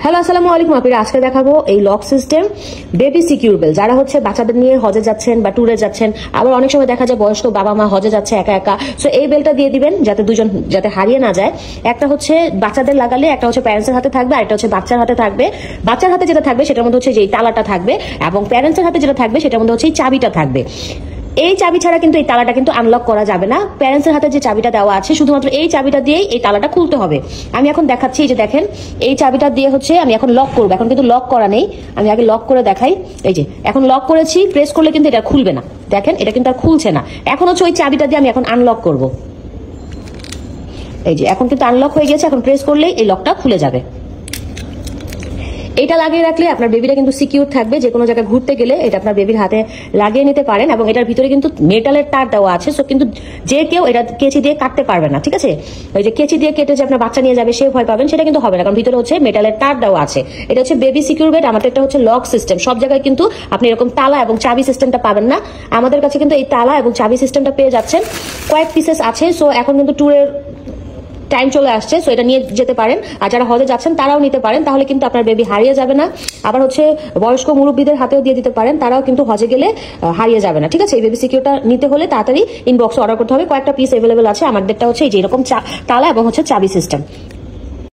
Hello আসসালামু আলাইকুম আপনারা আজকে দেখাবো এই lock system baby secure bell. যারা হচ্ছে বাচ্চাদের নিয়ে হজে যাচ্ছেন বা ট্যুরে যাচ্ছেন, আবার অনেক সময় দেখা যায় বয়স্ক বাবা মা হজে যাচ্ছে একা একা, সো এই বেলটা দিয়ে দিবেন যাতে দুজন যাতে হারিয়ে না যায়। একটা হচ্ছে বাচ্চাদের লাগালে, একটা হচ্ছে প্যারেন্টসের হাতে থাকবে, আর একটা হচ্ছে বাচ্চার হাতে থাকবে। বাচ্চার হাতে যেটা থাকবে সেটার মধ্যে হচ্ছে যে তালাটা থাকবে, এবং প্যারেন্টসের হাতে যেটা থাকবে সেটার মধ্যে হচ্ছে চাবিটা থাকবে। এই চাবি ছাড়া কিন্তু এই তালাটা কিন্তু আনলক করা যাবে না। প্যারেন্টসের হাতে যে চাবিটা দেওয়া আছে শুধুমাত্র এই চাবিটা দিয়েই এই তালাটা খুলতে হবে। আমি এখন দেখাচ্ছি, এই যে দেখেন এই চাবিটা দিয়ে হচ্ছে আমি এখন লক করবো। এখন কিন্তু লক করা নেই, আমি আগে লক করে দেখাই। এই যে এখন লক করেছি, প্রেস করলে কিন্তু এটা খুলবে না। দেখেন এটা কিন্তু আর খুলছে না। এখন হচ্ছে ওই চাবিটা দিয়ে আমি এখন আনলক করব। এই যে এখন কিন্তু আনলক হয়ে গেছে, এখন প্রেস করলেই এই লকটা খুলে যাবে। এটা লাগিয়ে রাখলে আপনার বেবিটা কিন্তু সিকিউর থাকবে। যে কোনো জায়গায় ঘুরতে গেলে এটা আপনার বেবির হাতে লাগিয়ে নিতে পারেন, এবং এটার ভিতরে কিন্তু মেটালের তার দেওয়া আছে, সো কিন্তু যে কেউ এটা কেচি দিয়ে কাটতে পারবে না। ঠিক আছে, ওই যে কেচি দিয়ে কেটে যে আপনার বাচ্চা নিয়ে যাবে সে ভয় পাবেন, সেটা কিন্তু হবে না, কারণ ভিতরে হচ্ছে মেটালের তার দেওয়া আছে। এটা হচ্ছে বেবি সিকিউর বেড। আমাদের এটা হচ্ছে লক সিস্টেম। সব জায়গায় কিন্তু আপনি এরকম তালা এবং চাবি সিস্টেমটা পাবেন না। আমাদের কাছে কিন্তু এই তালা এবং চাবি সিস্টেমটা পেয়ে যাচ্ছেন। কয়েক পিসেস আছে, সো এখন কিন্তু ট্যুরের টাইম চলে আসছে, সো এটা নিয়ে যেতে পারেন। আর যারা হজে যাচ্ছেন তারাও নিতে পারেন, তাহলে কিন্তু আপনার বেবি হারিয়ে যাবে না। আবার হচ্ছে বয়স্ক মুরব্বীদের হাতেও দিয়ে দিতে পারেন, তারাও কিন্তু হজে গেলে হারিয়ে যাবে না। ঠিক আছে, এই বেবি সিকিউরটা নিতে হলে তাড়াতাড়ি ইনবক্সে অর্ডার করতে হবে। কয়েকটা পিস অ্যাভেলেবেল আছে। আমাদেরটা হচ্ছে এই যে এরকম তালা এবং হচ্ছে চাবি সিস্টেম।